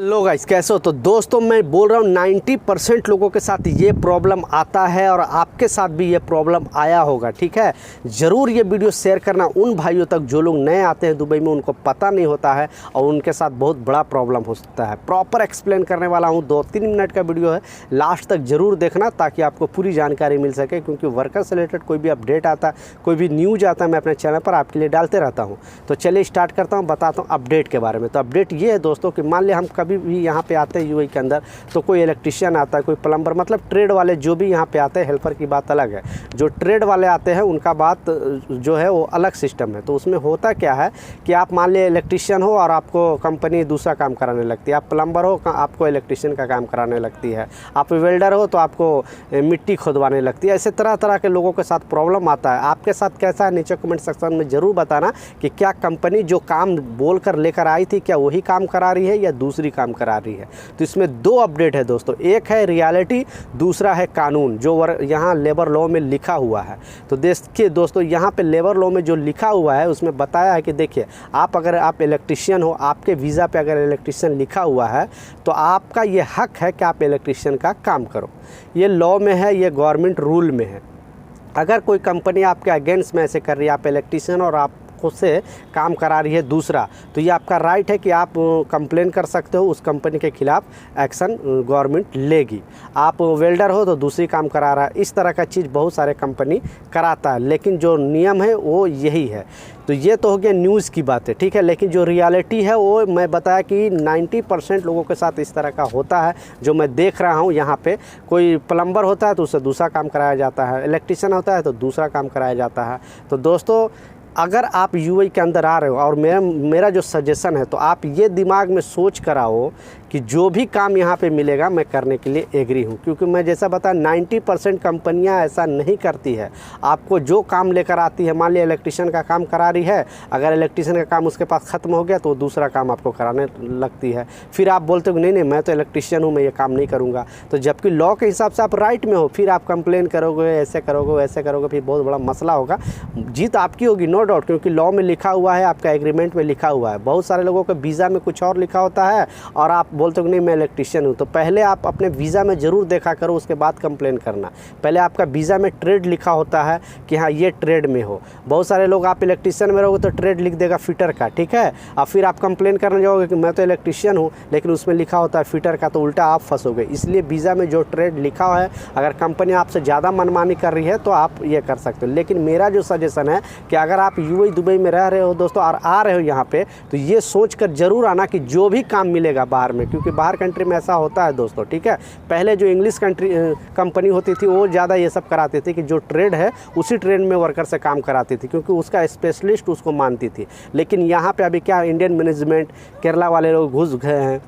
Hello guys, कैसे हो? तो दोस्तों मैं बोल रहा हूँ 90% लोगों के साथ ये प्रॉब्लम आता है और आपके साथ भी ये प्रॉब्लम आया होगा। ठीक है, ज़रूर ये वीडियो शेयर करना उन भाइयों तक जो लोग नए आते हैं दुबई में, उनको पता नहीं होता है और उनके साथ बहुत बड़ा प्रॉब्लम हो सकता है। प्रॉपर एक्सप्लेन करने वाला हूँ, 2-3 मिनट का वीडियो है, लास्ट तक ज़रूर देखना ताकि आपको पूरी जानकारी मिल सके। क्योंकि वर्कर से रिलेटेड कोई भी अपडेट आता है, कोई भी न्यूज़ आता है, मैं अपने चैनल पर आपके लिए डालते रहता हूँ। तो चलिए स्टार्ट करता हूँ, बताता हूँ अपडेट के बारे में। तो अपडेट ये है दोस्तों कि मान लिया हम कभी भी यहाँ पे आते हैं यूएई के अंदर, तो कोई इलेक्ट्रिशियन आता है, कोई प्लम्बर, मतलब ट्रेड वाले जो भी यहाँ पे आते हैं, हेल्पर की बात अलग है। जो ट्रेड वाले आते हैं उनका बात जो है वो अलग सिस्टम है। तो उसमें होता क्या है कि आप मान लिया इलेक्ट्रिशियन हो और आपको कंपनी दूसरा काम कराने लगती है, आप प्लम्बर हो आपको इलेक्ट्रिशियन का काम कराने लगती है, आप वेल्डर हो तो आपको मिट्टी खोदवाने लगती है। ऐसे तरह तरह के लोगों के साथ प्रॉब्लम आता है। आपके साथ कैसा है नीचे कमेंट सेक्शन में ज़रूर बताना कि क्या कंपनी जो काम बोल कर लेकर आई थी, क्या वही काम करा रही है या दूसरी काम करा रही है। तो इसमें 2 अपडेट है दोस्तों, एक है रियलिटी, दूसरा है कानून जो यहाँ लेबर लॉ में लिखा हुआ है। तो देखिए दोस्तों, यहाँ पे लेबर लॉ में जो लिखा हुआ है उसमें बताया है कि देखिए अगर आप इलेक्ट्रिशियन हो, आपके वीज़ा पे अगर इलेक्ट्रिशियन लिखा हुआ है तो आपका ये हक है कि आप इलेक्ट्रिशियन का काम करो। ये लॉ में है, ये गवर्नमेंट रूल में है। अगर कोई कंपनी आपके अगेंस्ट में ऐसे कर रही है, आप इलेक्ट्रिशियन और आप खुद से काम करा रही है दूसरा, तो ये आपका राइट है कि आप कंप्लेन कर सकते हो, उस कंपनी के खिलाफ एक्शन गवर्नमेंट लेगी। आप वेल्डर हो तो दूसरी काम करा रहा है, इस तरह का चीज़ बहुत सारे कंपनी कराता है, लेकिन जो नियम है वो यही है। तो ये तो हो गया न्यूज़ की बात है, ठीक है। लेकिन जो रियलिटी है वो मैं बताया कि 90% लोगों के साथ इस तरह का होता है, जो मैं देख रहा हूँ। यहाँ पे कोई प्लम्बर होता है तो उससे दूसरा काम कराया जाता है, इलेक्ट्रिशियन होता है तो दूसरा काम कराया जाता है। तो दोस्तों, अगर आप यूएई के अंदर आ रहे हो और मेरा जो सजेशन है, तो आप ये दिमाग में सोच कर आओ कि जो भी काम यहाँ पे मिलेगा मैं करने के लिए एग्री हूँ। क्योंकि मैं जैसा बताया 90% कंपनियाँ ऐसा नहीं करती है। आपको जो काम लेकर आती है, मान लिया इलेक्ट्रिशियन का काम करा रही है, अगर इलेक्ट्रिशियन का काम उसके पास ख़त्म हो गया तो दूसरा काम आपको कराने लगती है। फिर आप बोलते हो नहीं नहीं मैं तो इलेक्ट्रिशियन हूँ, मैं ये काम नहीं करूँगा। तो जबकि लॉ के हिसाब से आप राइट में हो, फिर आप कंप्लेन करोगे, ऐसे करोगे वैसे करोगे, फिर बहुत बड़ा मसला होगा। जीत आपकी होगी नो डाउट, क्योंकि लॉ में लिखा हुआ है, आपका एग्रीमेंट में लिखा हुआ है। बहुत सारे लोगों के वीज़ा में कुछ और लिखा होता है और आप बोलते हो नहीं मैं इलेक्ट्रिशियन हूँ। तो पहले आप अपने वीज़ा में ज़रूर देखा करो, उसके बाद कंप्लेन करना। पहले आपका वीज़ा में ट्रेड लिखा होता है कि हाँ ये ट्रेड में हो। बहुत सारे लोग आप इलेक्ट्रिशियन में रहोगे तो ट्रेड लिख देगा फिटर का, ठीक है, और फिर आप कंप्लेन करने जाओगे कि मैं तो इलेक्ट्रिशियन हूँ, लेकिन उसमें लिखा होता है फिटर का, तो उल्टा आप फंसोगे। इसलिए वीज़ा में जो ट्रेड लिखा है, अगर कंपनी आपसे ज़्यादा मनमानी कर रही है तो आप ये कर सकते हो। लेकिन मेरा जो सजेशन है कि अगर आप यूएई दुबई में रह रहे हो दोस्तों और आ रहे हो यहाँ पे, तो ये सोच कर ज़रूर आना कि जो भी काम मिलेगा बाहर में, क्योंकि बाहर कंट्री में ऐसा होता है दोस्तों, ठीक है। पहले जो इंग्लिश कंपनी होती थी वो ज़्यादा ये सब कराती थी कि जो ट्रेड है उसी ट्रेड में वर्कर से काम कराती थी, क्योंकि उसका स्पेशलिस्ट उसको मानती थी। लेकिन यहाँ पे अभी क्या, इंडियन मैनेजमेंट, केरला वाले लोग घुस गए हैं,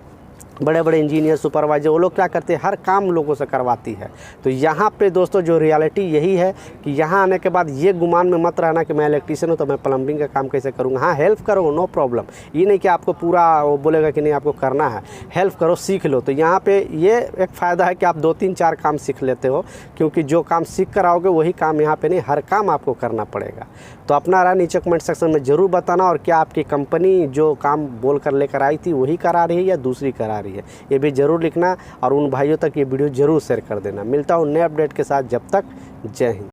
बड़े बड़े इंजीनियर, सुपरवाइजर, वो लोग क्या करते हैं, हर काम लोगों से करवाती है। तो यहाँ पे दोस्तों जो रियलिटी यही है कि यहाँ आने के बाद ये गुमान में मत रहना कि मैं इलेक्ट्रिशियन हूँ तो मैं प्लम्बिंग का काम कैसे करूँगा। हाँ हेल्प करो, नो प्रॉब्लम, ये नहीं कि आपको पूरा वो बोलेगा कि नहीं आपको करना है, हेल्प करो, सीख लो। तो यहाँ पे ये एक फ़ायदा है कि आप 2-3-4 काम सीख लेते हो, क्योंकि जो काम सीख कर आओगे वही काम यहाँ पे नहीं, हर काम आपको करना पड़ेगा। तो अपना राय नीचे कमेंट सेक्शन में ज़रूर बताना, और क्या आपकी कंपनी जो काम बोल कर लेकर आई थी वही करा रही है या दूसरी करा रही है, ये भी ज़रूर लिखना। और उन भाइयों तक ये वीडियो ज़रूर शेयर कर देना। मिलता हूँ नए अपडेट के साथ, जब तक जय हिंद।